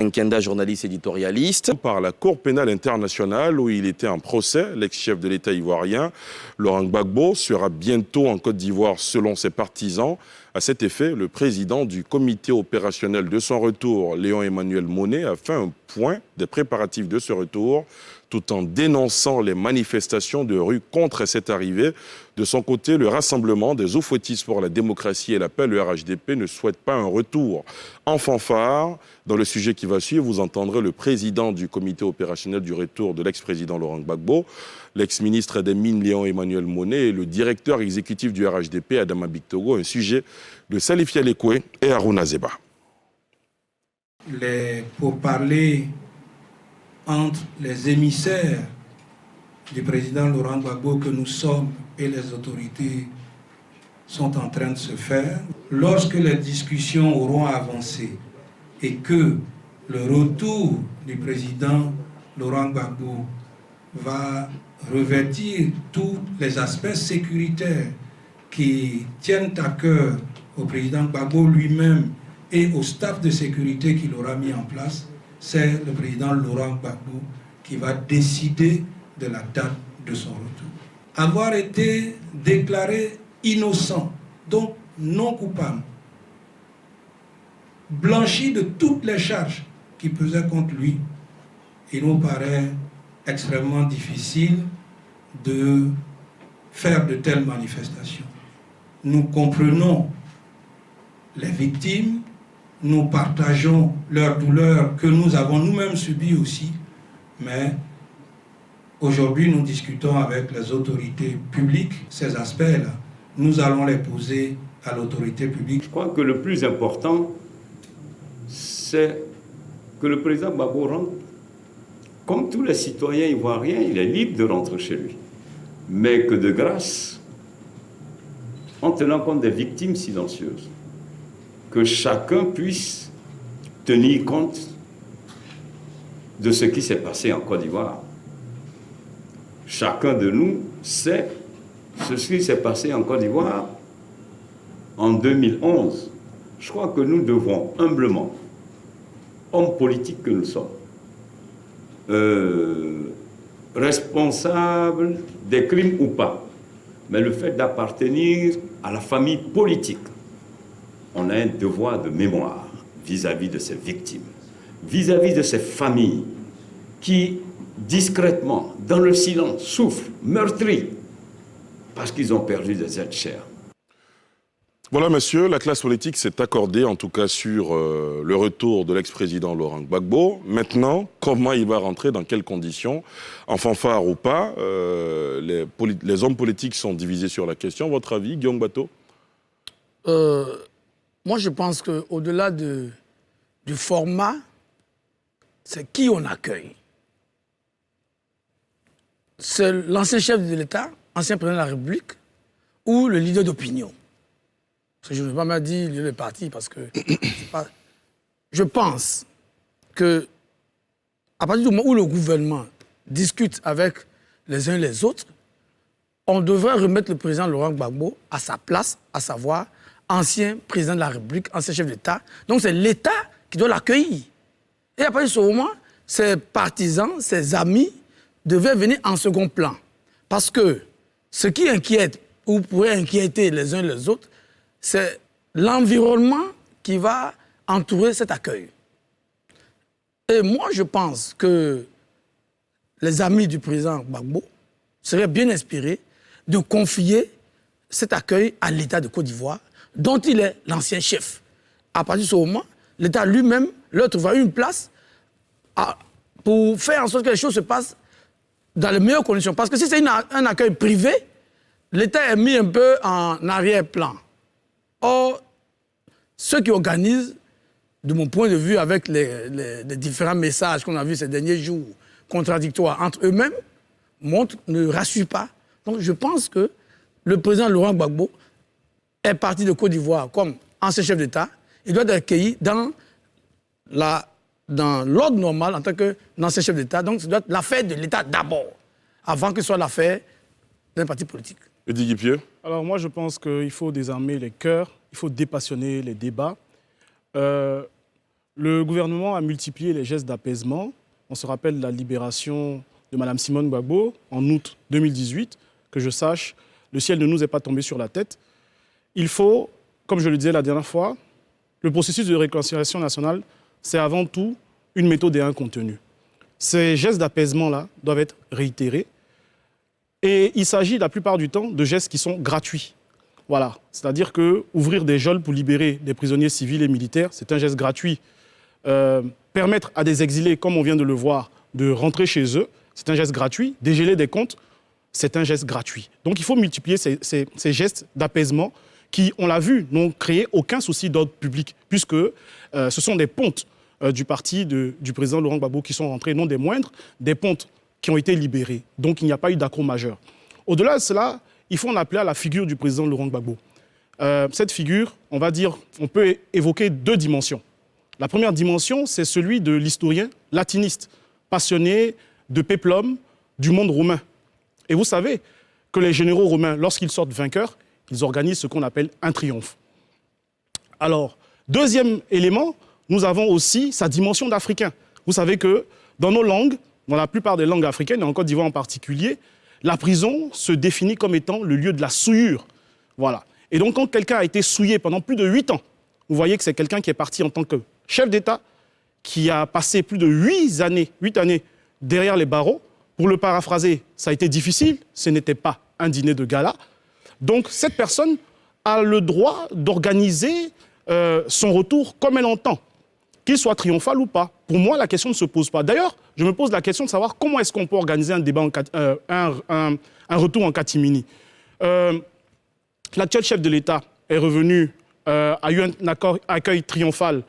Nkenda, journaliste éditorialiste. Par la Cour pénale internationale où il était en procès, l'ex-chef de l'État ivoirien, Laurent Gbagbo, sera bientôt en Côte d'Ivoire selon ses partisans. À cet effet, le président du comité opérationnel de son retour, Léon-Emmanuel Monnet, a fait un point des préparatifs de ce retour, tout en dénonçant les manifestations de rue contre cette arrivée. De son côté, le Rassemblement des eaux-fouettistes pour la démocratie et la paix, le RHDP, ne souhaite pas un retour en fanfare. Dans le sujet qui va suivre, vous entendrez le président du comité opérationnel du retour de l'ex-président Laurent Gbagbo, l'ex-ministre des Mines Léon-Emmanuel Monnet et le directeur exécutif du RHDP, Adama Bictogo, un sujet de Salif Yalekwe et Harouna Zeba. Les pourparlers entre les émissaires du président Laurent Gbagbo que nous sommes et les autorités sont en train de se faire. Lorsque les discussions auront avancé et que le retour du président Laurent Gbagbo va revêtir tous les aspects sécuritaires qui tiennent à cœur au président Gbagbo lui-même et au staff de sécurité qu'il aura mis en place, c'est le président Laurent Gbagbo qui va décider de la date de son retour. Avoir été déclaré innocent, donc non coupable, blanchi de toutes les charges qui pesaient contre lui, il nous paraît extrêmement difficile de faire de telles manifestations. Nous comprenons les victimes, nous partageons leur douleur que nous avons nous-mêmes subie aussi, mais aujourd'hui nous discutons avec les autorités publiques. Ces aspects-là, nous allons les poser à l'autorité publique. Je crois que le plus important, c'est que le président Gbagbo rentre. Comme tous les citoyens ivoiriens, il est libre de rentrer chez lui. Mais que de grâce, en tenant compte des victimes silencieuses, que chacun puisse tenir compte de ce qui s'est passé en Côte d'Ivoire. Chacun de nous sait ce qui s'est passé en Côte d'Ivoire en 2011. Je crois que nous devons humblement, hommes politiques que nous sommes, responsables des crimes ou pas, mais le fait d'appartenir à la famille politique, on a un devoir de mémoire vis-à-vis de ces victimes, vis-à-vis de ces familles qui, discrètement, dans le silence, souffrent, meurtris, parce qu'ils ont perdu des êtres chers. Voilà, monsieur, la classe politique s'est accordée, en tout cas, sur le retour de l'ex-président Laurent Gbagbo. Maintenant, comment il va rentrer, dans quelles conditions, en fanfare ou pas, les hommes politiques sont divisés sur la question. Votre avis, Guillaume Bateau? Moi, je pense qu'au-delà du format, c'est qui on accueille. C'est l'ancien chef de l'État, ancien président de la République, ou le leader d'opinion. Parce que je ne veux pas me dire le parti, parce que je pense que à partir du moment où le gouvernement discute avec les uns et les autres, on devrait remettre le président Laurent Gbagbo à sa place, à savoir ancien président de la République, ancien chef d'État. Donc c'est l'État qui doit l'accueillir. Et à partir de ce moment, ses partisans, ses amis devaient venir en second plan. Parce que ce qui inquiète ou pourrait inquiéter les uns et les autres, c'est l'environnement qui va entourer cet accueil. Et moi, je pense que les amis du président Gbagbo seraient bien inspirés de confier cet accueil à l'État de Côte d'Ivoire, dont il est l'ancien chef. À partir de ce moment, l'État lui-même leur trouvera une place pour faire en sorte que les choses se passent dans les meilleures conditions. Parce que si c'est un accueil privé, l'État est mis un peu en arrière-plan. Or, ceux qui organisent, de mon point de vue, avec les différents messages qu'on a vus ces derniers jours, contradictoires entre eux-mêmes, ne rassurent pas. Donc je pense que le président Laurent Gbagbo est parti de Côte d'Ivoire comme ancien chef d'État. Il doit être accueilli dans l'ordre normal en tant qu'ancien chef d'État. Donc ça doit être l'affaire de l'État d'abord, avant que ce soit l'affaire d'un parti politique. Eddy Guipieux. Alors moi je pense qu'il faut désarmer les cœurs, il faut dépassionner les débats. Le Le gouvernement a multiplié les gestes d'apaisement. On se rappelle la libération de Mme Simone Gbagbo en août 2018. Que je sache, le ciel ne nous est pas tombé sur la tête. Il faut, comme je le disais la dernière fois, le processus de réconciliation nationale, c'est avant tout une méthode et un contenu. Ces gestes d'apaisement-là doivent être réitérés. Et il s'agit la plupart du temps de gestes qui sont gratuits. Voilà, c'est-à-dire qu'ouvrir des geôles pour libérer des prisonniers civils et militaires, c'est un geste gratuit. Permettre à des exilés, comme on vient de le voir, de rentrer chez eux, c'est un geste gratuit. Dégeler des comptes, c'est un geste gratuit. Donc il faut multiplier ces gestes d'apaisement qui, on l'a vu, n'ont créé aucun souci d'ordre public, puisque ce sont des pontes du parti du président Laurent Gbagbo qui sont rentrés, non des moindres, des pontes qui ont été libérées. Donc il n'y a pas eu d'accroc majeur. Au-delà de cela, il faut en appeler à la figure du président Laurent Gbagbo. Cette figure, on peut évoquer deux dimensions. La première dimension, c'est celui de l'historien latiniste, passionné de péplum du monde romain. Et vous savez que les généraux romains, lorsqu'ils sortent vainqueurs, ils organisent ce qu'on appelle un triomphe. Alors, deuxième élément, nous avons aussi sa dimension d'Africain. Vous savez que dans nos langues, dans la plupart des langues africaines, et en Côte d'Ivoire en particulier, la prison se définit comme étant le lieu de la souillure. Voilà. Et donc, quand quelqu'un a été souillé pendant plus de 8 ans, vous voyez que c'est quelqu'un qui est parti en tant que chef d'État, qui a passé plus de 8 années derrière les barreaux. Pour le paraphraser, ça a été difficile, ce n'était pas un dîner de gala. Donc, cette personne a le droit d'organiser son retour comme elle entend, qu'il soit triomphal ou pas. Pour moi, la question ne se pose pas. D'ailleurs, je me pose la question de savoir comment est-ce qu'on peut organiser un débat, un retour en catimini. L'actuel chef de l'État est revenu, a eu un accueil triomphal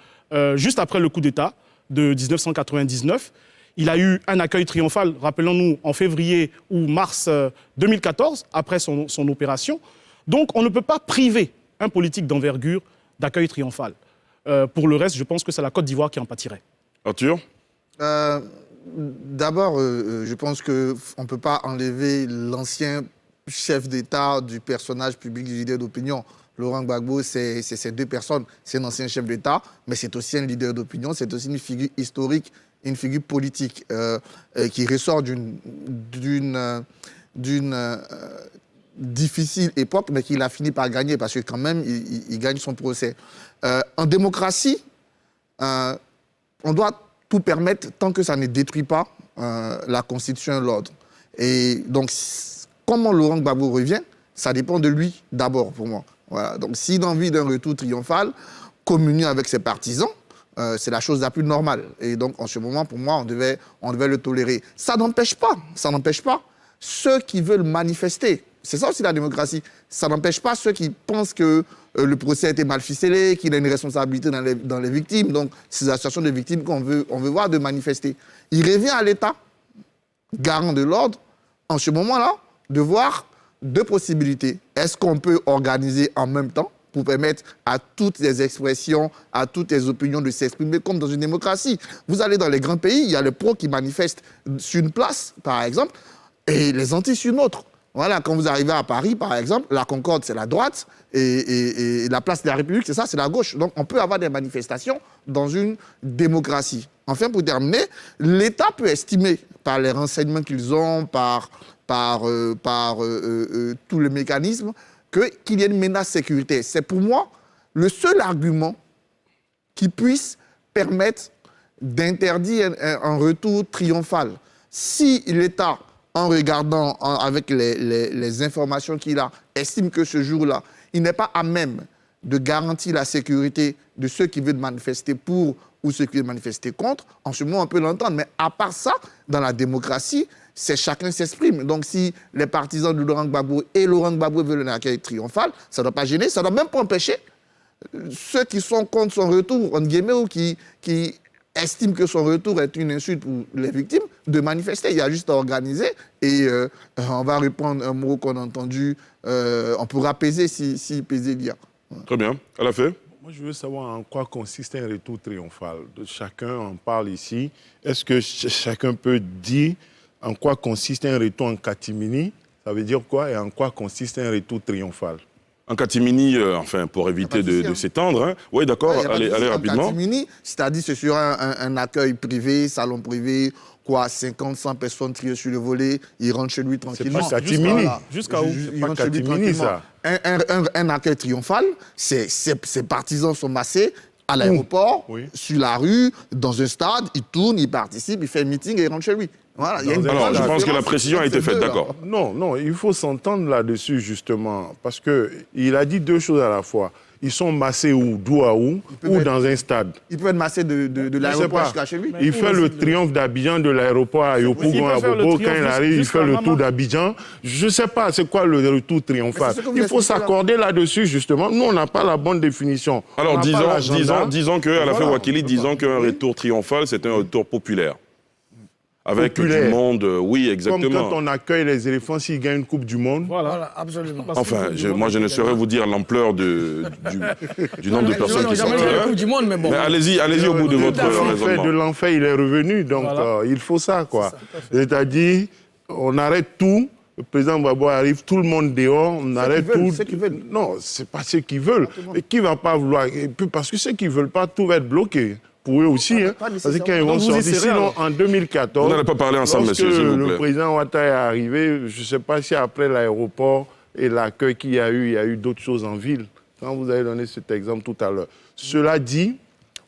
juste après le coup d'État de 1999. Il a eu un accueil triomphal, rappelons-nous, en février ou mars 2014, après son opération. Donc, on ne peut pas priver un politique d'envergure d'accueil triomphal. Pour le reste, je pense que c'est la Côte d'Ivoire qui en pâtirait. Arthur ? D'abord, je pense qu'on ne peut pas enlever l'ancien chef d'État du personnage public du leader d'opinion. Laurent Gbagbo, c'est ces deux personnes. C'est un ancien chef d'État, mais c'est aussi un leader d'opinion, c'est aussi une figure historique, une figure politique qui ressort d'une difficile époque, mais qu'il a fini par gagner, parce que quand même, il gagne son procès. En démocratie, on doit tout permettre tant que ça ne détruit pas la Constitution et l'ordre. Et donc, comment Laurent Gbagbo revient, ça dépend de lui d'abord, pour moi. Voilà. Donc, s'il a envie d'un retour triomphal, communier avec ses partisans, c'est la chose la plus normale. Et donc, en ce moment, pour moi, on devait le tolérer. Ça n'empêche pas ceux qui veulent manifester. C'est ça aussi la démocratie. Ça n'empêche pas ceux qui pensent que le procès a été mal ficelé, qu'il y a une responsabilité dans les victimes. Donc, ces associations de victimes on veut voir de manifester. Il revient à l'État, garant de l'ordre, en ce moment-là, de voir deux possibilités. Est-ce qu'on peut organiser en même temps pour permettre à toutes les expressions, à toutes les opinions de s'exprimer comme dans une démocratie? Vous allez dans les grands pays, il y a les pros qui manifestent sur une place, par exemple, et les antis sur une autre. Voilà, quand vous arrivez à Paris, par exemple, la Concorde, c'est la droite, et la place de la République, c'est ça, c'est la gauche. Donc, on peut avoir des manifestations dans une démocratie. Enfin, pour terminer, l'État peut estimer, par les renseignements qu'ils ont, par tous les mécanismes, qu'il y a une menace sécuritaire. C'est pour moi le seul argument qui puisse permettre d'interdire un retour triomphal. Si l'État, en regardant avec les informations qu'il a, estime que ce jour-là, il n'est pas à même de garantir la sécurité de ceux qui veulent manifester pour ou ceux qui veulent manifester contre, en ce moment, on peut l'entendre. Mais à part ça, dans la démocratie, c'est chacun s'exprime. Donc, si les partisans de Laurent Gbagbo et Laurent Gbagbo veulent un accueil triomphal, ça ne doit pas gêner, ça ne doit même pas empêcher ceux qui sont contre son retour, en guillemets, ou qui estiment que son retour est une insulte pour les victimes, de manifester. Il y a juste à organiser et on va reprendre un mot qu'on a entendu, on pourra peser si peser il y a. Très bien. À la fin. Moi, je veux savoir en quoi consiste un retour triomphal. Chacun en parle ici. Est-ce que chacun peut dire en quoi consiste un retour en catimini? Ça veut dire quoi? Et en quoi consiste un retour triomphal? En catimini, enfin, pour éviter de s'étendre. Hein. Oui, d'accord, allez rapidement. En catimini, c'est-à-dire c'est sur un accueil privé, salon privé, 50, 100 personnes triées sur le volet, il rentre chez lui tranquillement. C'est pas catimini. Jusqu'à où? Il rentre chez lui tranquillement. Un accueil triomphal, ses partisans sont massés à l'aéroport, sur la rue, dans un stade, il tourne, il participe, il fait un meeting et il rentre chez lui. Voilà, alors, je pense que la précision a été faite, d'accord. Non, il faut s'entendre là-dessus, justement, parce qu'il a dit deux choses à la fois. Ils sont massés où? D'où à où? Ou dans un stade? Il peut être massé de l'aéroport jusqu'à chez lui. Il fait le triomphe d'Abidjan de l'aéroport à Yopougon, à Bobo. Quand il arrive, il fait le tour d'Abidjan. Je ne sais pas c'est quoi le retour triomphal. Il faut s'accorder là-dessus, justement. Nous, on n'a pas la bonne définition. Alors, disons qu'à la fin, Wakili, disons qu'un retour triomphal, c'est un retour populaire. Avec du monde, oui, exactement. Comme quand on accueille les éléphants s'ils gagnent une Coupe du Monde. Voilà, absolument. Enfin, moi, je ne saurais vous dire l'ampleur du nombre de personnes qui sont là. Coupe du monde, mais bon. Mais allez-y au bout de votre raisonnement. De l'enfer, il est revenu, donc il faut ça, quoi. C'est-à-dire, on arrête tout. Le président Gbagbo arrive, tout le monde dehors, on arrête tout. Ceux qui veulent. Non, c'est pas ceux qui veulent. Mais qui va pas vouloir? Et puis parce que ceux qui veulent pas, tout va être bloqué. Pour eux aussi, hein. Parce que quand ils vont sortir, sinon en 2014, vous n'allez pas parler ensemble, monsieur, s'il vous plaît. Le président Ouattara est arrivé, je ne sais pas si après l'aéroport et l'accueil qu'il y a eu d'autres choses en ville. Quand vous avez donné cet exemple tout à l'heure. Cela dit,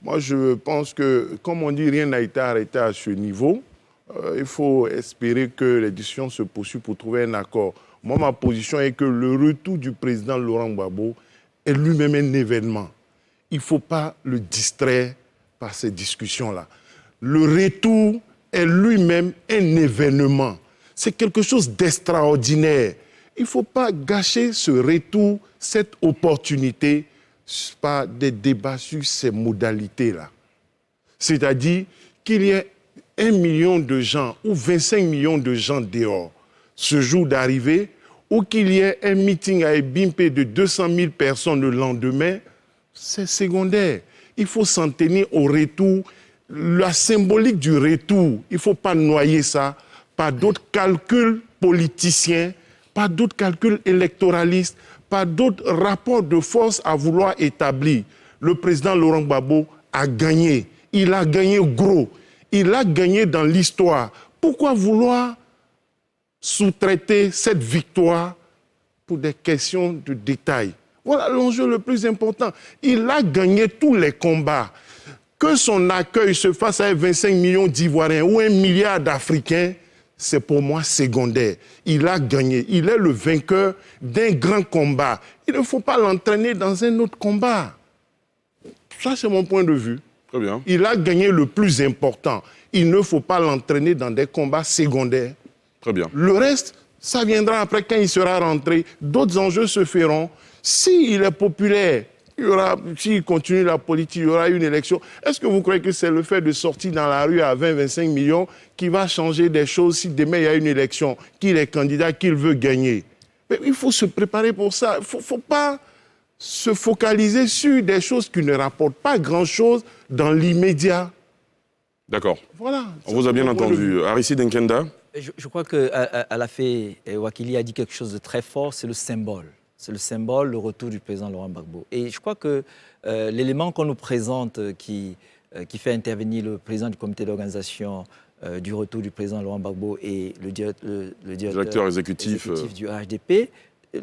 moi je pense que, comme on dit, rien n'a été arrêté à ce niveau. Il faut espérer que les discussions se poursuivent pour trouver un accord. Moi, ma position est que le retour du président Laurent Gbagbo est lui-même un événement. Il ne faut pas le distraire par ces discussions-là. Le retour est lui-même un événement. C'est quelque chose d'extraordinaire. Il ne faut pas gâcher ce retour, cette opportunité, par des débats sur ces modalités-là. C'est-à-dire qu'il y ait 1 million de gens ou 25 millions de gens dehors ce jour d'arrivée, ou qu'il y ait un meeting à Ebimpe de 200 000 personnes le lendemain, c'est secondaire. Il faut s'en tenir au retour, la symbolique du retour. Il ne faut pas noyer ça par d'autres calculs politiciens, par d'autres calculs électoralistes, par d'autres rapports de force à vouloir établir. Le président Laurent Gbagbo a gagné. Il a gagné gros. Il a gagné dans l'histoire. Pourquoi vouloir sous-traiter cette victoire pour des questions de détail? Voilà l'enjeu le plus important. Il a gagné tous les combats. Que son accueil se fasse avec 25 millions d'Ivoiriens ou 1 milliard d'Africains, c'est pour moi secondaire. Il a gagné. Il est le vainqueur d'un grand combat. Il ne faut pas l'entraîner dans un autre combat. Ça, c'est mon point de vue. Très bien. Il a gagné le plus important. Il ne faut pas l'entraîner dans des combats secondaires. Très bien. Le reste, ça viendra après quand il sera rentré. D'autres enjeux se feront. S'il est populaire, s'il continue la politique, il y aura une élection. Est-ce que vous croyez que c'est le fait de sortir dans la rue à 20-25 millions qui va changer des choses si demain il y a une élection, qu'il est candidat, qu'il veut gagner? Mais il faut se préparer pour ça. Il ne faut pas se focaliser sur des choses qui ne rapportent pas grand-chose dans l'immédiat. D'accord. Voilà. On vous a bien entendu. Aristide Nkenda? Je crois qu'Alafé Wakili a dit quelque chose de très fort, c'est le symbole. C'est le symbole, le retour du président Laurent Gbagbo. Et je crois que l'élément qu'on nous présente qui fait intervenir le président du comité d'organisation du retour du président Laurent Gbagbo et le directeur exécutif du HDP,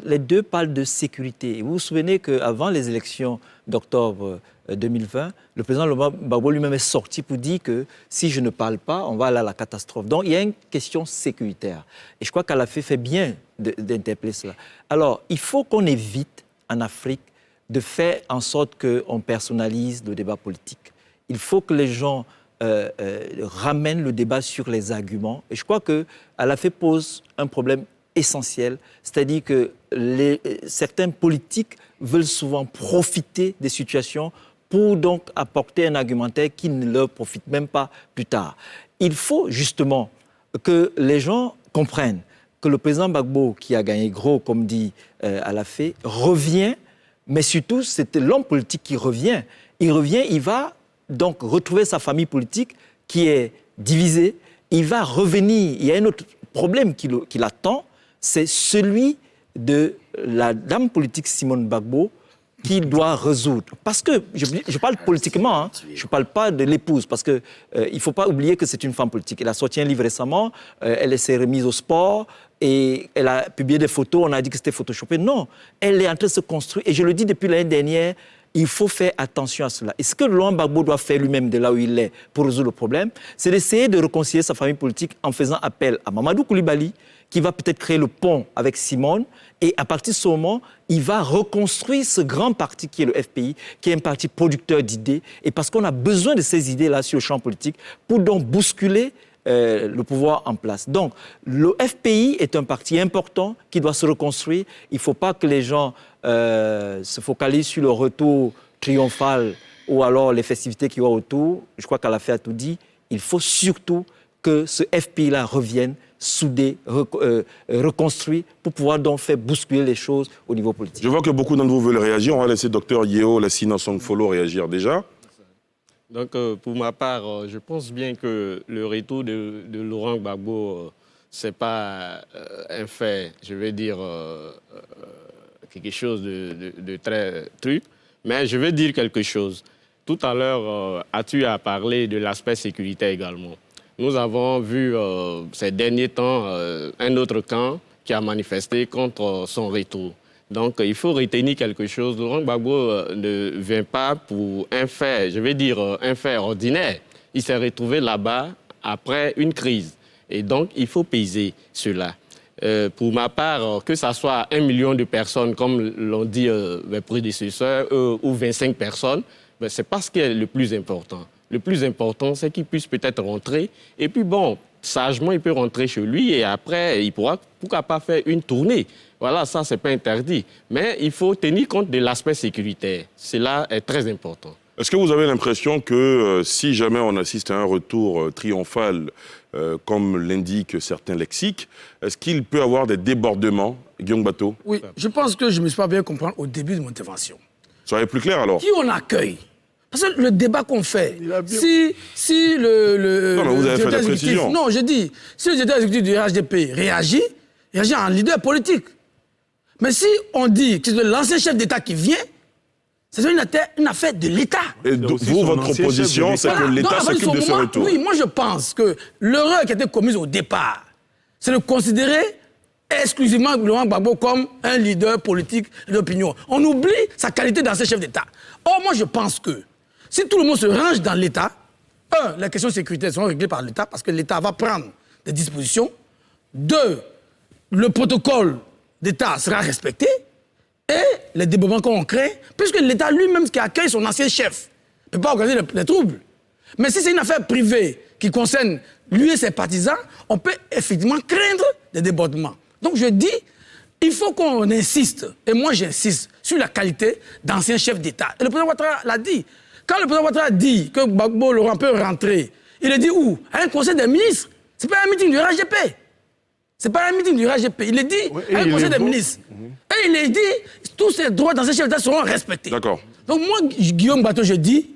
les deux parlent de sécurité. Et vous vous souvenez qu'avant les élections d'octobre 2020, le président Laurent Gbagbo lui-même est sorti pour dire que si je ne parle pas, on va aller à la catastrophe. Donc il y a une question sécuritaire. Et je crois qu'Alafé fait bien d'interpeller cela. Alors, il faut qu'on évite en Afrique de faire en sorte qu'on personnalise le débat politique. Il faut que les gens ramènent le débat sur les arguments. Et je crois qu'Alafé pose un problème essentiel, c'est-à-dire que certains politiques veulent souvent profiter des situations pour donc apporter un argumentaire qui ne leur profite même pas plus tard. Il faut justement que les gens comprennent que le président Gbagbo, qui a gagné gros, comme dit Alafé, revient, mais surtout, c'est l'homme politique qui revient. Il revient, il va donc retrouver sa famille politique qui est divisée. Il va revenir. Il y a un autre problème qui l'attend, c'est celui de la dame politique Simone Gbagbo qu'il doit résoudre. Parce que, je parle politiquement, hein, je ne parle pas de l'épouse, parce qu'il ne faut pas oublier que c'est une femme politique. Elle a sorti un livre récemment, elle s'est remise au sport, et elle a publié des photos, on a dit que c'était photoshopé. Non, elle est en train de se construire, et je le dis depuis l'année dernière, il faut faire attention à cela. Et ce que Laurent Gbagbo doit faire lui-même de là où il est pour résoudre le problème, c'est d'essayer de réconcilier sa famille politique en faisant appel à Mamadou Koulibaly, qui va peut-être créer le pont avec Simone, et à partir de ce moment, il va reconstruire ce grand parti qui est le FPI, qui est un parti producteur d'idées, et parce qu'on a besoin de ces idées-là sur le champ politique pour donc bousculer le pouvoir en place. Donc, le FPI est un parti important qui doit se reconstruire. Il ne faut pas que les gens se focalisent sur le retour triomphal ou alors les festivités qui vont autour. Je crois qu'Alafé a tout dit. Il faut surtout que ce FPI-là revienne soudé, reconstruit, pour pouvoir donc faire bousculer les choses au niveau politique. Je vois que beaucoup d'entre vous veulent réagir. On va laisser Dr Yeo Lassina Songfolo réagir déjà. Donc, pour ma part, je pense bien que le retour de Laurent Gbagbo, ce n'est pas un fait, je vais dire, quelque chose de très truc, mais je vais dire quelque chose. Tout à l'heure, Atu a parlé de l'aspect sécuritaire également. Nous avons vu ces derniers temps un autre camp qui a manifesté contre son retour. Donc, il faut retenir quelque chose. Laurent Gbagbo ne vient pas pour un fait, je vais dire un fait ordinaire. Il s'est retrouvé là-bas après une crise. Et donc, il faut peser cela. Pour ma part, que ce soit 1 million de personnes, comme l'ont dit mes prédécesseurs, ou 25 personnes, c'est pas ce qui est le plus important. Le plus important, c'est qu'il puisse peut-être rentrer. Et puis bon, sagement, il peut rentrer chez lui et après, il pourra, pourquoi pas, faire une tournée. Voilà, ça, c'est pas interdit. Mais il faut tenir compte de l'aspect sécuritaire. Cela est très important. Est-ce que vous avez l'impression que si jamais on assiste à un retour triomphal, comme l'indiquent certains lexiques, est-ce qu'il peut y avoir des débordements, Guillaume Bateau? Oui, je pense que je ne me suis pas bien compris au début de mon intervention. Soyez plus clair alors. Qui on accueille? Parce que le débat qu'on fait, si le non, mais vous avez fait des précisions. Non, je dis, si le directeur exécutif du RHDP réagit en leader politique. Mais si on dit que c'est l'ancien chef d'État qui vient, c'est une affaire de l'État. Et vous, votre proposition, c'est que l'État s'occupe de ce retour. Oui, moi je pense que l'erreur qui a été commise au départ, c'est de considérer exclusivement Laurent Gbagbo comme un leader politique d'opinion. On oublie sa qualité d'ancien chef d'État. Or, moi je pense que si tout le monde se range dans l'État, les questions sécuritaires seront réglées par l'État parce que l'État va prendre des dispositions. 2, le protocole d'État sera respecté. Et les débordements qu'on crée, puisque l'État lui-même qui accueille son ancien chef ne peut pas organiser les troubles. Mais si c'est une affaire privée qui concerne lui et ses partisans, on peut effectivement craindre des débordements. Donc je dis, il faut qu'on insiste, et moi j'insiste, sur la qualité d'ancien chef d'État. Et le président Ouattara l'a dit. Quand le président Ouattara dit que Gbagbo Laurent peut rentrer, il est dit où? À un conseil des ministres. Ce n'est pas un meeting du RHDP. Ce n'est pas un meeting du RHDP. Il est dit à un conseil des ministres. Et il est dit, tous ces droits d'ancien chef d'État seront respectés. D'accord. Donc moi, Guillaume Bateau, je dis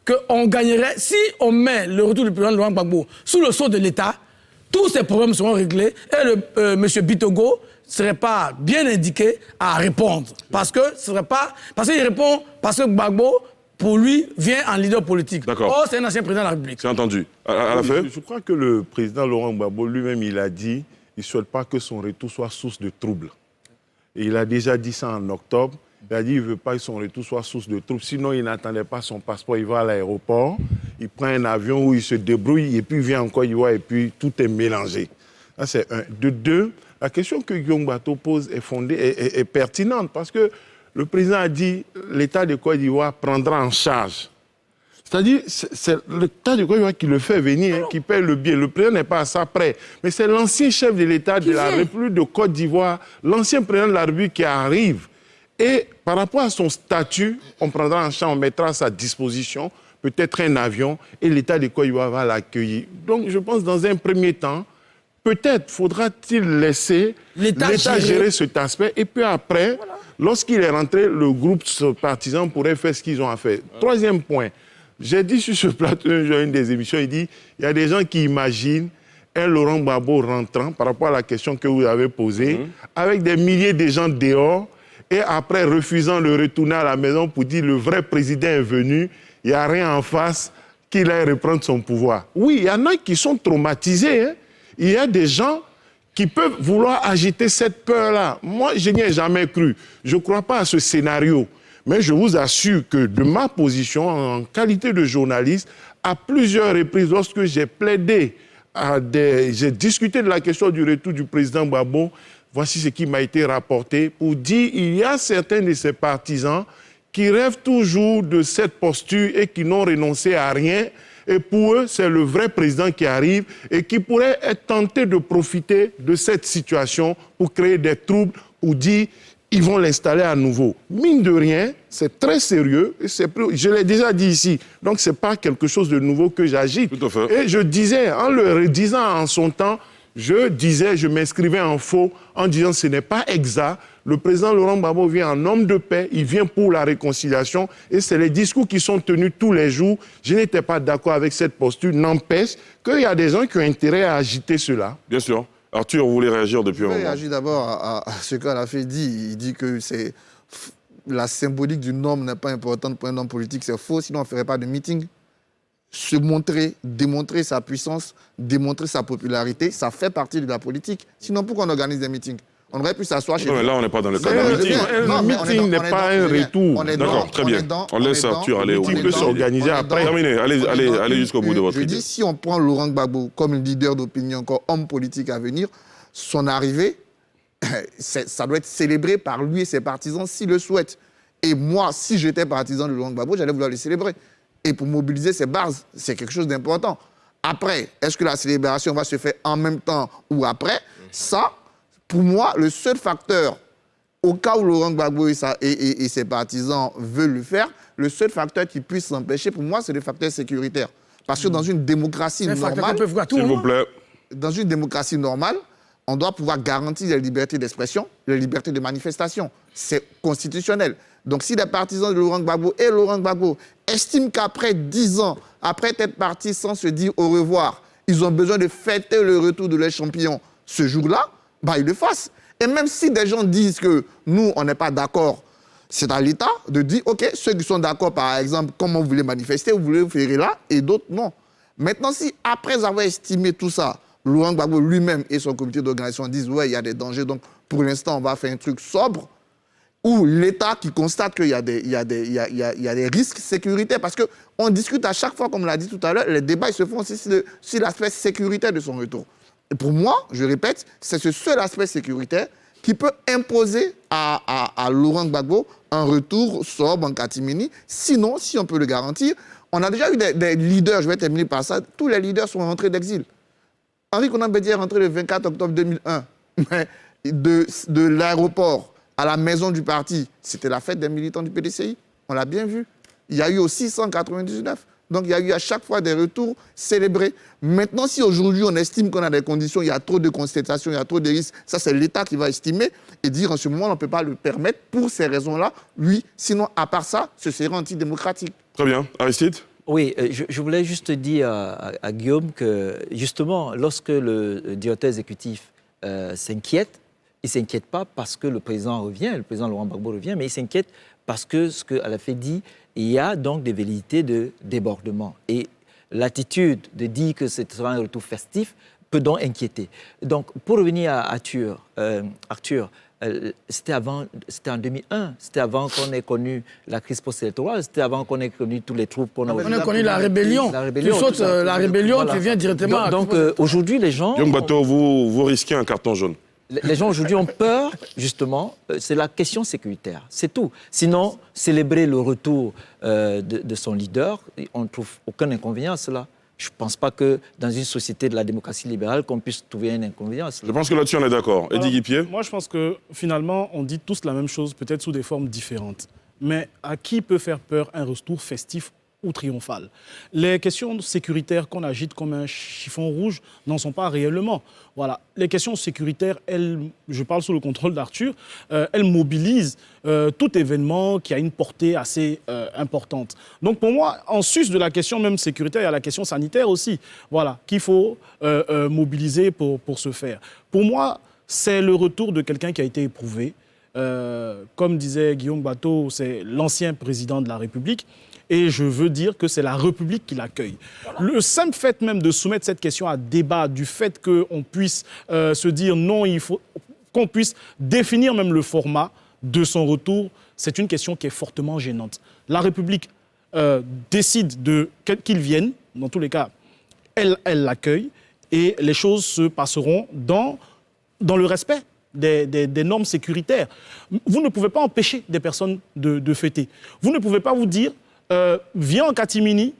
qu'on gagnerait, si on met le retour du président Laurent Gbagbo sous le sceau de l'État, tous ces problèmes seront réglés et M. Bitogo ne serait pas bien indiqué à répondre. Parce qu'il répond parce que Gbagbo, pour lui, vient en leader politique. D'accord. Oh, c'est un ancien président de la République. C'est entendu. À la fin. Je crois que le président Laurent Gbagbo lui-même, il a dit qu'il ne souhaite pas que son retour soit source de troubles. Et il a déjà dit ça en octobre. Il a dit qu'il ne veut pas que son retour soit source de troubles. Sinon, il n'attendait pas son passeport. Il va à l'aéroport, il prend un avion où il se débrouille, et puis il vient encore, il voit, et puis tout est mélangé. Ça, c'est un. De 2, la question que Guillaume Bateau pose est fondée, est pertinente, parce que le président a dit que l'État de Côte d'Ivoire prendra en charge. C'est-à-dire, c'est l'État de Côte d'Ivoire qui le fait venir, qui paie le billet. Le président n'est pas à ça près. Mais c'est l'ancien chef de l'État de la République de Côte d'Ivoire, l'ancien président de la République qui arrive. Et par rapport à son statut, on prendra en charge, on mettra à sa disposition peut-être un avion et l'État de Côte d'Ivoire va l'accueillir. Donc je pense dans un premier temps, peut-être faudra-t-il laisser l'État gérer cet aspect. Et puis après, lorsqu'il est rentré, le groupe partisan pourrait faire ce qu'ils ont à faire. Troisième point. J'ai dit sur ce plateau, une des émissions, il dit, il y a des gens qui imaginent un Laurent Gbagbo rentrant, par rapport à la question que vous avez posée, avec des milliers de gens dehors, et après refusant de retourner à la maison pour dire le vrai président est venu, il n'y a rien en face, qu'il aille reprendre son pouvoir. Oui, il y en a qui sont traumatisés. Hein. Il y a des gens qui peuvent vouloir agiter cette peur-là. Moi, je n'y ai jamais cru. Je ne crois pas à ce scénario. Mais je vous assure que de ma position, en qualité de journaliste, à plusieurs reprises, lorsque j'ai plaidé, j'ai discuté de la question du retour du président Gbagbo, voici ce qui m'a été rapporté pour dire qu'il y a certains de ses partisans qui rêvent toujours de cette posture et qui n'ont renoncé à rien. Et pour eux, c'est le vrai président qui arrive et qui pourrait être tenté de profiter de cette situation pour créer des troubles, pour dire ils vont l'installer à nouveau. Mine de rien, c'est très sérieux. Et je l'ai déjà dit ici. Donc, ce n'est pas quelque chose de nouveau que j'agite. Tout à fait. Et je disais, en le redisant en son temps, je m'inscrivais en faux en disant ce n'est pas exact. Le président Laurent Gbagbo vient en homme de paix, il vient pour la réconciliation et c'est les discours qui sont tenus tous les jours. Je n'étais pas d'accord avec cette posture, n'empêche qu'il y a des gens qui ont intérêt à agiter cela. Bien sûr. Arthur, vous voulez réagir depuis un moment? Je vais réagir d'abord à ce qu'Alafé dit. Il dit que la symbolique du homme n'est pas importante pour un homme politique. C'est faux, sinon on ne ferait pas de meeting. Se montrer, démontrer sa puissance, démontrer sa popularité, ça fait partie de la politique. Sinon, pourquoi on organise des meetings? On aurait pu s'asseoir chez nous. Non, mais là, on n'est pas dans le cadre d'un meeting. Un meeting n'est pas un retour. D'accord, très bien. On laisse Arthur aller au bout. Il peut s'organiser après. Terminé, allez jusqu'au bout de votre idée. idée. Je dis, si on prend Laurent Gbagbo comme leader d'opinion, encore homme politique à venir, son arrivée, ça doit être célébré par lui et ses partisans s'il le souhaitent. Et moi, si j'étais partisan de Laurent Gbagbo, j'allais vouloir le célébrer. Et pour mobiliser ses bases, c'est quelque chose d'important. Après, est-ce que la célébration va se faire en même temps ou après? Ça, pour moi, le seul facteur, au cas où Laurent Gbagbo et ses partisans veulent le faire, le seul facteur qui puisse l'empêcher, pour moi, c'est le facteur sécuritaire. Parce que dans une démocratie normale, s'il vous plaît, dans une démocratie normale, on doit pouvoir garantir la liberté d'expression, la liberté de manifestation. C'est constitutionnel. Donc si les partisans de Laurent Gbagbo et Laurent Gbagbo estiment qu'après 10 ans, après être partis sans se dire au revoir, ils ont besoin de fêter le retour de leurs champions ce jour-là, bah, ils le fassent. Et même si des gens disent que nous, on n'est pas d'accord, c'est à l'État de dire, OK, ceux qui sont d'accord, par exemple, comment vous voulez manifester, vous voulez vous faire là, et d'autres, non. Maintenant, si après avoir estimé tout ça, Laurent Gbagbo lui-même et son comité d'organisation disent, ouais, il y a des dangers, donc pour l'instant, on va faire un truc sobre, ou l'État qui constate qu'il y a des risques sécuritaires. Parce qu'on discute à chaque fois, comme on l'a dit tout à l'heure, les débats ils se font aussi sur l'aspect sécuritaire de son retour. Et pour moi, je répète, c'est ce seul aspect sécuritaire qui peut imposer à Laurent Gbagbo un retour sobre en catimini. Sinon, si on peut le garantir, on a déjà eu des leaders, je vais terminer par ça, tous les leaders sont rentrés d'exil. Henri Konan Bédié est rentré le 24 octobre 2001, mais de l'aéroport à la maison du parti, c'était la fête des militants du PDCI. On l'a bien vu. Il y a eu aussi 199. Donc, il y a eu à chaque fois des retours célébrés. Maintenant, si aujourd'hui, on estime qu'on a des conditions, il y a trop de constatations, il y a trop de risques, ça, c'est l'État qui va estimer et dire en ce moment, on ne peut pas le permettre pour ces raisons-là. Oui, sinon, à part ça, ce serait antidémocratique. Très bien. Aristide? Oui, je voulais juste dire à Guillaume que, justement, lorsque le directeur exécutif s'inquiète, il ne s'inquiète pas parce que le président revient, le président Laurent Gbagbo revient, mais il s'inquiète parce que ce qu'Alafé dit, il y a donc des velléités de débordement. Et l'attitude de dire que ce sera un retour festif peut donc inquiéter. Donc, pour revenir à Arthur, c'était en 2001, c'était avant qu'on ait connu la crise post-électorale, c'était avant qu'on ait connu tous les troubles qu'on a aujourd'hui. On a connu la rébellion. Tu sautes la rébellion, voilà. Tu viens directement... Donc aujourd'hui, les gens... Guillaume Bateau, vous risquez un carton jaune. Les gens aujourd'hui ont peur, justement, c'est la question sécuritaire, c'est tout. Sinon, célébrer le retour de son leader, on ne trouve aucun inconvénient à cela. Je ne pense pas que dans une société de la démocratie libérale, qu'on puisse trouver un inconvénient à cela. Je pense que là-dessus, on est d'accord. Eddy Guipier? Moi, je pense que finalement, on dit tous la même chose, peut-être sous des formes différentes. Mais à qui peut faire peur un retour festif ou triomphale. Les questions sécuritaires qu'on agite comme un chiffon rouge n'en sont pas réellement. Voilà. Les questions sécuritaires, je parle sous le contrôle d'Arthur, elles mobilisent tout événement qui a une portée assez importante. Donc pour moi, en sus de la question même sécuritaire, il y a la question sanitaire aussi, voilà, qu'il faut mobiliser pour ce faire. Pour moi, c'est le retour de quelqu'un qui a été éprouvé. Comme disait Guillaume Bateau, c'est l'ancien président de la République. Et je veux dire que c'est la République qui l'accueille. Le simple fait même de soumettre cette question à débat, du fait qu'on puisse se dire non, il faut qu'on puisse définir même le format de son retour, c'est une question qui est fortement gênante. La République décide qu'il vienne, dans tous les cas, elle l'accueille, et les choses se passeront dans le respect des normes sécuritaires. Vous ne pouvez pas empêcher des personnes de fêter. Vous ne pouvez pas vous dire viens en catimini,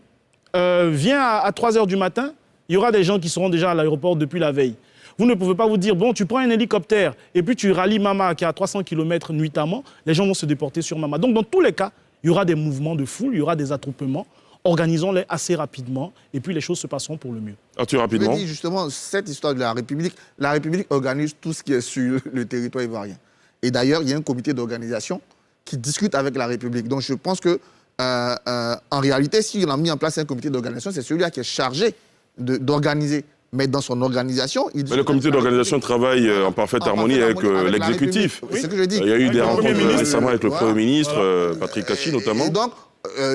viens à 3 h du matin, il y aura des gens qui seront déjà à l'aéroport depuis la veille. Vous ne pouvez pas vous dire, bon, tu prends un hélicoptère et puis tu rallies Mama qui est à 300 km nuitamment, les gens vont se déporter sur Mama. Donc, dans tous les cas, il y aura des mouvements de foule, il y aura des attroupements. Organisons-les assez rapidement et puis les choses se passeront pour le mieux. Arthur, rapidement. Je dis justement, cette histoire de la République organise tout ce qui est sur le territoire ivoirien. Et d'ailleurs, il y a un comité d'organisation qui discute avec la République. Donc, je pense que en réalité, si on a mis en place un comité d'organisation, c'est celui-là qui est chargé d'organiser. Mais dans son organisation... Mais le comité d'organisation travaille en parfaite harmonie avec l'exécutif. C'est ce que je dis. Il y a eu des rencontres récemment avec le Premier ministre, Patrick Kachis notamment. Et donc,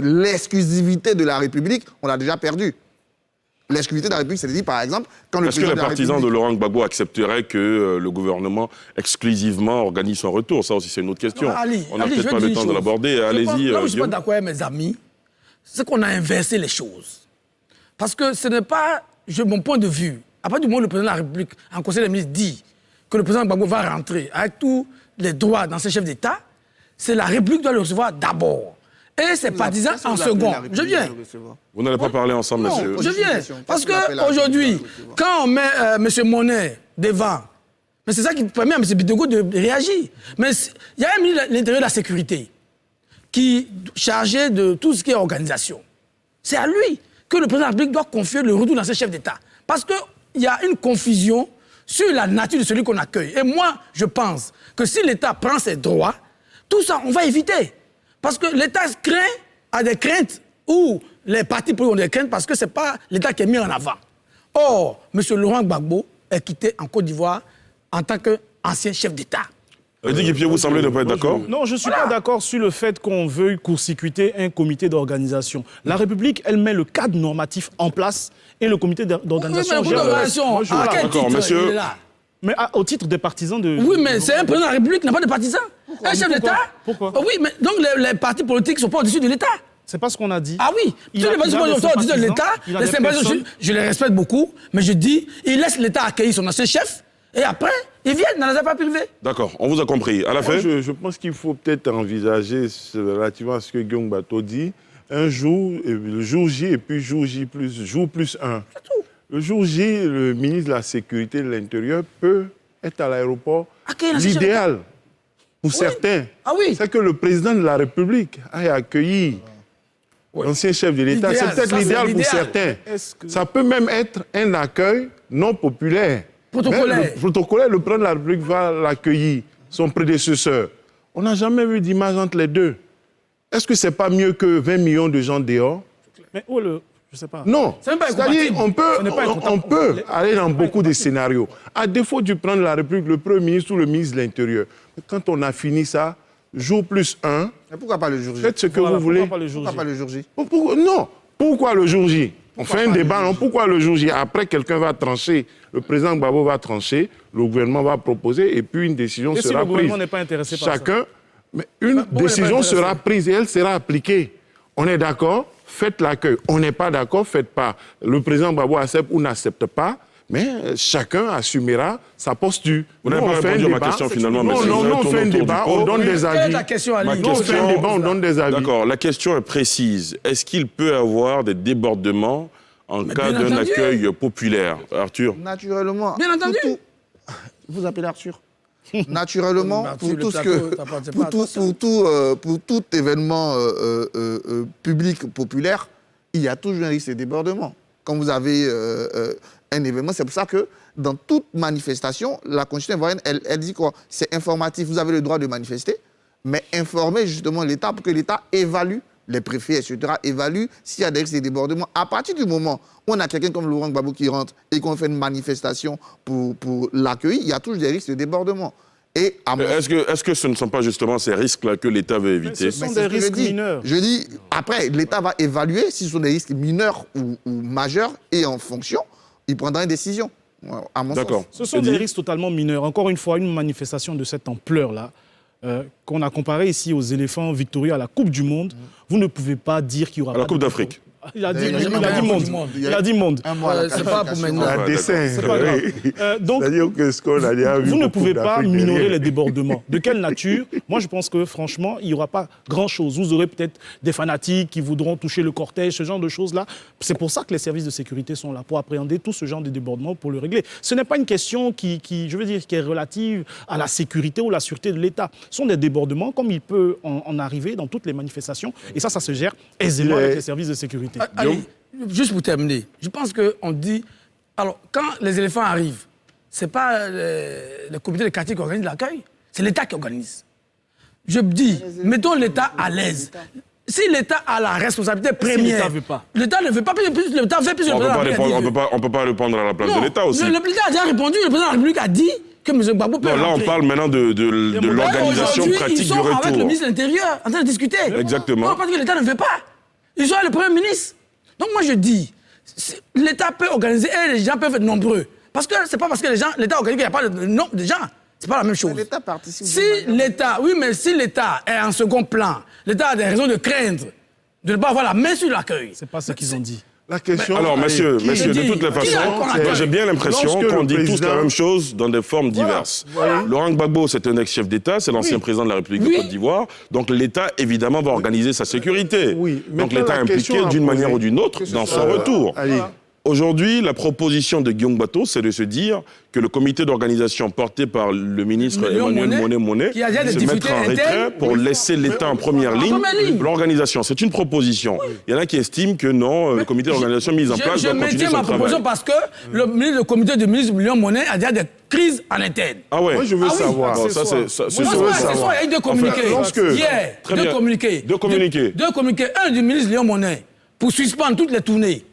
l'exclusivité de la République, on l'a déjà perdue. L'exclusivité de la République, c'est-à-dire, par exemple, quand le président Est-ce que les partisans de Laurent Gbagbo accepteraient que le gouvernement exclusivement organise son retour? Ça aussi, c'est une autre question. On n'a peut-être pas le temps de l'aborder. Allez-y. Là où je ne suis pas d'accord avec mes amis, c'est qu'on a inversé les choses. Parce que ce n'est pas, mon point de vue, à partir du moment où le président de la République, en Conseil des ministres, dit que le président Gbagbo va rentrer avec tous les droits d'ancien chef d'État, c'est la République qui doit le recevoir d'abord. Et ses partisans en second. Je viens. Vous n'allez pas parler ensemble, monsieur. Je viens. Parce qu'aujourd'hui, quand on met M. Monet devant, mais c'est ça qui permet à M. Bitego de réagir. Mais il y a un ministre de l'Intérieur et de la Sécurité qui est chargé de tout ce qui est organisation. C'est à lui que le président de la République doit confier le retour d'ancien chef d'État. Parce qu'il y a une confusion sur la nature de celui qu'on accueille. Et moi, je pense que si l'État prend ses droits, tout ça, on va éviter. Parce que l'État a des craintes, ou les partis politiques ont des craintes, parce que ce n'est pas l'État qui est mis en avant. Or, M. Laurent Gbagbo est quitté en Côte d'Ivoire en tant qu'ancien chef d'État. Vous semblez ne pas être d'accord? Non, je ne suis pas d'accord sur le fait qu'on veuille court-circuiter un comité d'organisation. La République, elle met le cadre normatif en place et le comité d'organisation... Oui, mais le comité d'organisation, à quel titre monsieur... il est là? Mais au titre des partisans de... Oui, mais c'est un président de la République qui n'a pas de partisans. Un chef d'État. Pourquoi? Oui, mais donc les partis politiques ne sont pas au-dessus de l'État. C'est pas ce qu'on a dit. Ah oui, tous les partis politiques sont au-dessus de l'État. Je les respecte beaucoup, mais je dis, il laisse l'État accueillir son ancien chef, et après, ils viennent dans les affaires privées. D'accord, on vous a compris. À la fin, je pense qu'il faut peut-être envisager, relativement à ce que Guillaume Bateau dit, un jour, le jour J et puis jour J plus, jour plus 1. C'est tout. Le jour J, le ministre de la Sécurité de l'Intérieur peut être à l'aéroport. L'idéal, pour certains, c'est que le président de la République ait accueilli l'ancien chef de l'État. C'est peut-être l'idéal pour certains. Ça peut même être un accueil non populaire. Protocolaire. Le président de la République va l'accueillir, son prédécesseur. On n'a jamais vu d'image entre les deux. Est-ce que ce n'est pas mieux que 20 millions de gens dehors? Mais je sais pas. Non, c'est-à-dire on peut aller dans beaucoup de scénarios. À défaut du président de la République, le Premier ministre ou le ministre de l'Intérieur, quand on a fini ça, jour plus 1, mais pourquoi pas le jour J? Faites ce que vous voulez. Pourquoi pas le jour J? Non, pourquoi le jour J? On fait un débat, non? Pourquoi le jour J? Après, quelqu'un va trancher, le président Gbagbo va trancher, le gouvernement va proposer, et puis une décision sera prise. Et si le gouvernement n'est pas intéressé par ça? Mais une décision sera prise et elle sera appliquée. On est d'accord? Faites l'accueil. On n'est pas d'accord? Faites pas. Le président Gbagbo accepte ou n'accepte pas, mais chacun assumera sa posture. Vous n'avez pas répondu à ma question finalement. Non, on fait un débat, on donne des avis. La question, Ali. On fait un débat, on donne des avis. D'accord, la question est précise. Est-ce qu'il peut y avoir des débordements en cas d'un accueil populaire? Arthur? Naturellement. Bien entendu. Vous appelez Arthur? Naturellement, pour tout événement public populaire, il y a toujours un risque de débordement. Quand vous avez un événement, c'est pour ça que dans toute manifestation, la Constitution ivoirienne, elle dit quoi? C'est informatif, vous avez le droit de manifester, mais informer justement l'État pour que l'État évalue, les préfets, etc., évalue s'il y a des risques de débordement. À partir du moment où on a quelqu'un comme Laurent Gbagbo qui rentre et qu'on fait une manifestation pour l'accueillir, il y a toujours des risques de débordement. Est-ce que ce ne sont pas justement ces risques-là que l'État veut éviter? Ce sont des risques mineurs. Je dis, après, l'État va évaluer si ce sont des risques mineurs ou majeurs et en fonction, il prendra une décision, à mon sens. Ce sont des risques totalement mineurs. Encore une fois, une manifestation de cette ampleur-là, qu'on a comparé ici aux éléphants victorieux à la Coupe du Monde, vous ne pouvez pas dire qu'il y aura pas la Coupe d'Afrique. Il a dit monde. Il a dit monde. C'est pas pour maintenant. C'est pas grave. Donc, c'est-à-dire que ce qu'on a déjà vu. Vous ne pouvez pas minorer les débordements. De quelle nature? Moi, je pense que franchement, il n'y aura pas grand-chose. Vous aurez peut-être des fanatiques qui voudront toucher le cortège, ce genre de choses-là. C'est pour ça que les services de sécurité sont là, pour appréhender tout ce genre de débordements, pour le régler. Ce n'est pas une question qui est relative à la sécurité ou la sûreté de l'État. Ce sont des débordements, comme il peut en arriver dans toutes les manifestations. Et ça se gère aisément avec les services de sécurité. Allez, juste pour terminer, je pense qu'on dit... Alors, quand les éléphants arrivent, ce n'est pas le comité de quartier qui organise l'accueil, c'est l'État qui organise. Je dis, mettons l'État à l'aise. Si l'État a la responsabilité première... L'État ne veut pas, l'État fait plus de... On ne peut pas répondre à la place de l'État aussi. Le président a déjà répondu, le président de la République a dit que M. Gbagbo peut rentrer. Là, on parle maintenant de l'organisation pratique du retour. Ils sont avec le ministre de l'Intérieur en train de discuter. Exactement. Non, parce que l'État ne veut pas. Ils sont le Premier ministre. Donc moi je dis, l'État peut organiser et les gens peuvent être nombreux. Parce que c'est pas parce que l'État organise qu'il n'y a pas de nombre de gens. C'est pas la même chose. L'État participe. Si l'État est en second plan, l'État a des raisons de craindre de ne pas avoir la main sur l'accueil. C'est pas ce qu'ils ont dit. La question. Alors, messieurs, de toutes les façons, moi j'ai bien l'impression qu'on dit tous la même chose dans des formes diverses. Laurent Gbagbo, c'est un ex-chef d'État, c'est l'ancien président de la République de Côte d'Ivoire. Donc l'État, évidemment, va organiser sa sécurité. Donc l'État est impliqué d'une manière ou d'une autre dans son retour. Aujourd'hui, la proposition de Guillaume Bato, c'est de se dire que le comité d'organisation porté par le ministre Emmanuel Monet se mettre en retrait pour laisser l'État en première ligne. L'organisation, c'est une proposition. Il y en a qui estiment que non, le comité d'organisation mis en place doit continuer son travail. Je maintiens ma proposition parce que le comité du ministre Guillaume Monet a déjà des crises en interne. Ah ouais. Moi, je veux savoir. Bon, ça, c'est il y a eu deux communiqués. Hier, deux communiqués. Un du ministre Guillaume Monet pour suspendre toutes les tournées.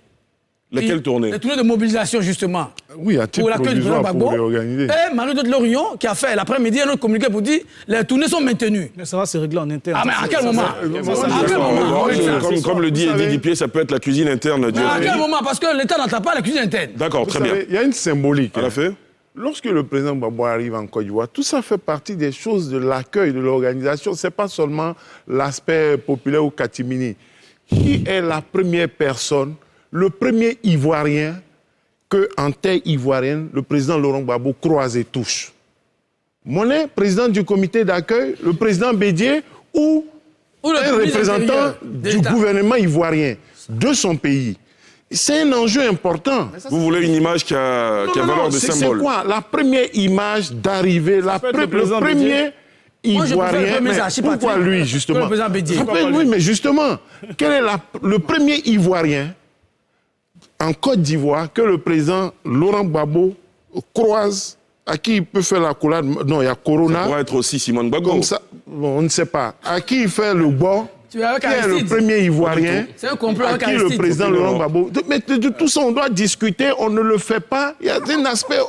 Lesquelles tournées? Les tournées de mobilisation, justement. Oui, à titre provisoire pour réorganiser. Et Marie-Claude Lorion, qui a fait l'après-midi un autre communiqué pour dire que les tournées sont maintenues. Mais ça va se régler en interne. Ah, mais à quel moment? Comme le dit Eddy Dipier, ça peut être la cuisine interne du à quel moment? Parce que l'État n'entend pas la cuisine interne. D'accord, très bien. Il y a une symbolique. À la fait. Lorsque le président Gbagbo arrive en Côte d'Ivoire, tout ça fait partie des choses de l'accueil de l'organisation. Ce n'est pas seulement l'aspect populaire ou catimini. Qui est la première personne, le premier Ivoirien qu'en terre ivoirienne, le président Laurent Gbagbo croise et touche? Monet, président du comité d'accueil, le président Bédier ou un représentant du gouvernement ivoirien de son pays? C'est un enjeu important. Vous voulez une image qui a valeur de symbole? C'est quoi la première image d'arrivée, le premier Ivoirien? Pourquoi lui, justement? Oui, mais justement, quel est le premier Ivoirien en Côte d'Ivoire que le président Laurent Gbagbo croise, à qui il peut faire la collade? Non, il y a Corona. Ça pourrait être aussi Simone Gbagbo. Comme ça, bon, on ne sait pas. À qui il fait le bord? Qui est le premier Ivoirien? C'est un complot à qui le président Laurent Gbagbo? Mais de tout ça, on doit discuter, on ne le fait pas. Il y a un aspect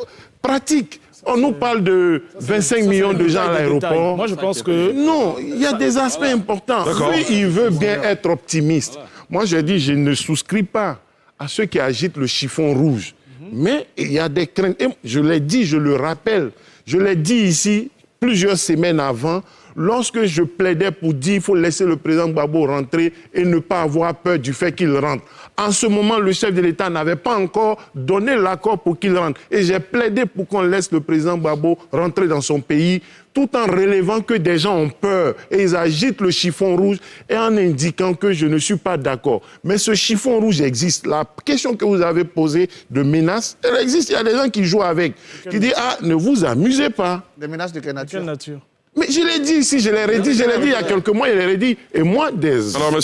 pratique. On nous parle de 25 millions de gens à l'aéroport. Moi, je pense que... Non, il y a des aspects importants. Lui, il veut bien être optimiste. Moi, j'ai dit, je ne souscris pas à ceux qui agitent le chiffon rouge. Mais il y a des craintes. Et je l'ai dit, je le rappelle. Je l'ai dit ici plusieurs semaines avant, lorsque je plaidais pour dire qu'il faut laisser le président Gbagbo rentrer et ne pas avoir peur du fait qu'il rentre. En ce moment, le chef de l'État n'avait pas encore donné l'accord pour qu'il rentre. Et j'ai plaidé pour qu'on laisse le président Gbagbo rentrer dans son pays, tout en relevant que des gens ont peur et ils agitent le chiffon rouge et en indiquant que je ne suis pas d'accord. Mais ce chiffon rouge existe. La question que vous avez posée de menace, elle existe. Il y a des gens qui jouent avec, qui disent « Ah, ne vous amusez pas ». Des menaces de quelle nature? Mais je l'ai dit ici, je l'ai redit, il y a quelques mois, je l'ai redit. Et moi, des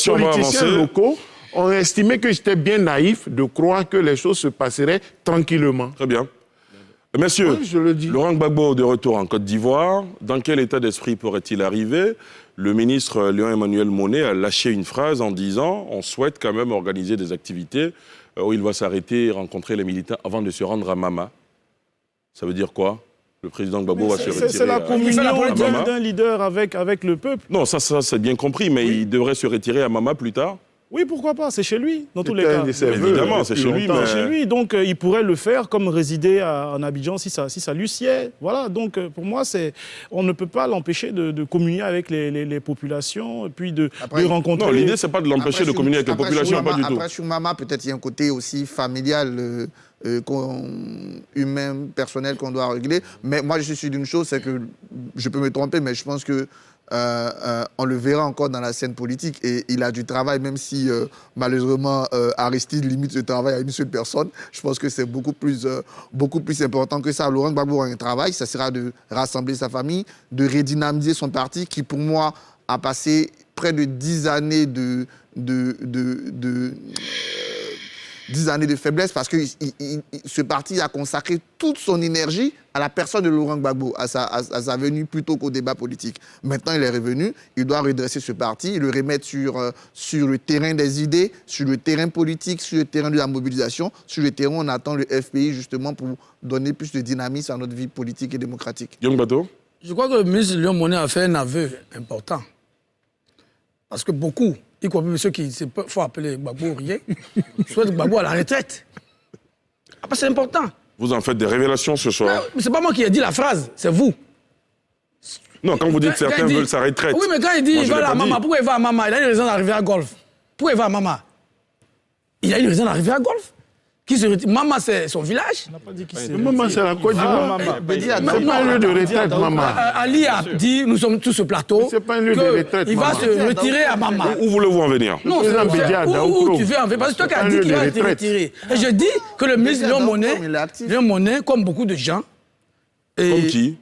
politiciens locaux on estimait que j'étais bien naïf de croire que les choses se passeraient tranquillement. Très bien. Messieurs, Oui, je le dis. Laurent Gbagbo de retour en Côte d'Ivoire. Dans quel état d'esprit pourrait-il arriver? Le ministre Léon-Emmanuel Monnet a lâché une phrase en disant « On souhaite quand même organiser des activités où il va s'arrêter et rencontrer les militants avant de se rendre à Mama ». Ça veut dire quoi? Le président Gbagbo va se retirer C'est la communion à Mama. d'un leader avec le peuple. Non, ça c'est bien compris, mais il devrait se retirer à Mama plus tard. Oui, pourquoi pas, c'est chez lui, dans tous les C'était cas. un de ses vœux Évidemment, c'est depuis chez lui, longtemps. mais- Chez lui, donc il pourrait le faire comme résider en Abidjan si ça lui sied. Voilà, donc pour moi, on ne peut pas l'empêcher de communier avec les populations et puis de Après, rencontrer... Non, l'idée, c'est pas de l'empêcher Après, de sur- communier avec la après, population, sur pas Mama- du tout. Après, sur Mama, peut-être il y a un côté aussi familial, humain, personnel qu'on doit régler. Mais moi, je suis d'une chose, c'est que je peux me tromper, mais je pense que on le verra encore dans la scène politique. Et il a du travail, même si malheureusement Aristide limite ce travail à une seule personne. Je pense que c'est beaucoup plus important que ça. Laurent Gbagbo a un travail, ça sera de rassembler sa famille, de redynamiser son parti, qui pour moi a passé près de 10 années de 10 années de faiblesse, parce que ce parti a consacré toute son énergie à la personne de Laurent Gbagbo, à sa venue plutôt qu'au débat politique. Maintenant, il est revenu, il doit redresser ce parti, le remettre sur le terrain des idées, sur le terrain politique, sur le terrain de la mobilisation, sur le terrain où on attend le FPI justement pour donner plus de dynamisme à notre vie politique et démocratique. Guillaume Bateau? Je crois que le ministre Léon Monnet a fait un aveu important. Parce que beaucoup, y compris ceux qui faut appeler Gbagbo rien, souhaitent Gbagbo à la retraite. Après, c'est important. Vous en faites des révélations ce soir. Mais c'est pas moi qui ai dit la phrase, c'est vous. Non, quand vous dites que certains veulent sa retraite. Oui, mais quand il dit Moi, il je va l'ai à pas Mama, dit. pourquoi il va à Mama? Il a une raison d'arriver à Golf. Pourquoi il va à Mama? Il a une raison d'arriver à Golf. Mama, c'est son village. Maman, c'est la Côte d'Ivoire. C'est pas un lieu de retraite, maman. Ali a dit, nous sommes tous au plateau, C'est pas un lieu de retraite, qu'il va maman. se retirer à Mama. Où voulez-vous en venir? Non, président Bédia, où tu veux en venir? Parce que toi qui as dit qu'il va se retirer. Et je dis que le ministre Bédia, Léon il est actif. Monnet, comme beaucoup de gens, et Comme qui?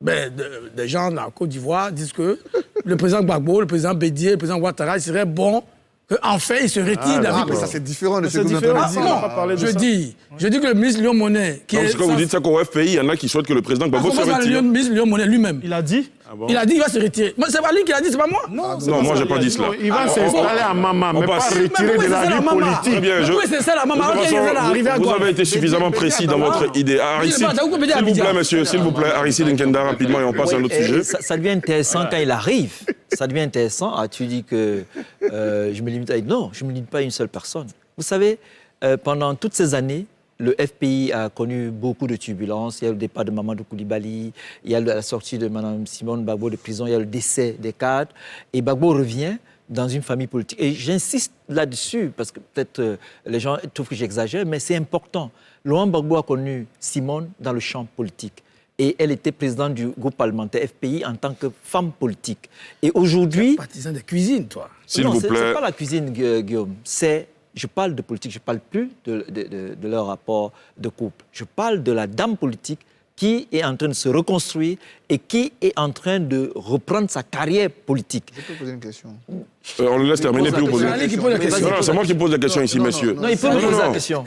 des gens de la Côte d'Ivoire disent que le président Gbagbo, le président Bédié, le président Ouattara, il serait bon qu'enfin il se retire de la vie Ah, mais ça politique. c'est différent de ce que c'est vous différent. entendez Ah, dire. on va pas parler de Je ça. dis que le ministre Léon Monnet, qui Non, est... parce que quand vous dites ça qu'au FPI, il y en a qui souhaitent que le président Gbagbo se le retire. ministre Léon Monnet lui-même. Il a dit Il a dit qu'il va se retirer. Moi, c'est pas lui qui l'a dit, c'est pas moi. Non, Non, moi, j'ai pas dit cela. Il va s'installer à Mama, mais pas passe. retirer de la vie Très politique. bien, Pourquoi c'est ça la maman? De toute Ok, il va arriver à façon, vous Golf. avez été suffisamment précis dans votre idée. Aristide, T'as beaucoup pédé à s'il vous Abidjan. plaît, monsieur, s'il vous plaît, Aristide Nkenda, rapidement, et on passe à un autre Et sujet. ça devient intéressant quand il arrive. Ça devient intéressant. Ah, tu dis que je me limite à... Non, je ne me limite pas à une seule personne. Vous savez, pendant toutes ces années, le FPI a connu beaucoup de turbulences. Il y a eu le départ de Mamadou Koulibaly, il y a eu la sortie de Mme Simone Gbagbo de prison, il y a eu le décès des cadres. Et Gbagbo revient dans une famille politique. Et j'insiste là-dessus, parce que peut-être les gens trouvent que j'exagère, mais c'est important. Laurent Gbagbo a connu Simone dans le champ politique. Et elle était présidente du groupe parlementaire FPI en tant que femme politique. Et aujourd'hui... Partisan de cuisine, toi. S'il Non, vous c'est plaît. pas la cuisine, Guillaume. Je parle de politique, je ne parle plus de leur rapport de couple. Je parle de la dame politique qui est en train de se reconstruire et qui est en train de reprendre sa carrière politique. Je peux poser une question. On le laisse terminer, puis vous posez. C'est Ali qui pose la question. Non, non, c'est moi qui pose la question ici, messieurs. Non, il peut me poser la question.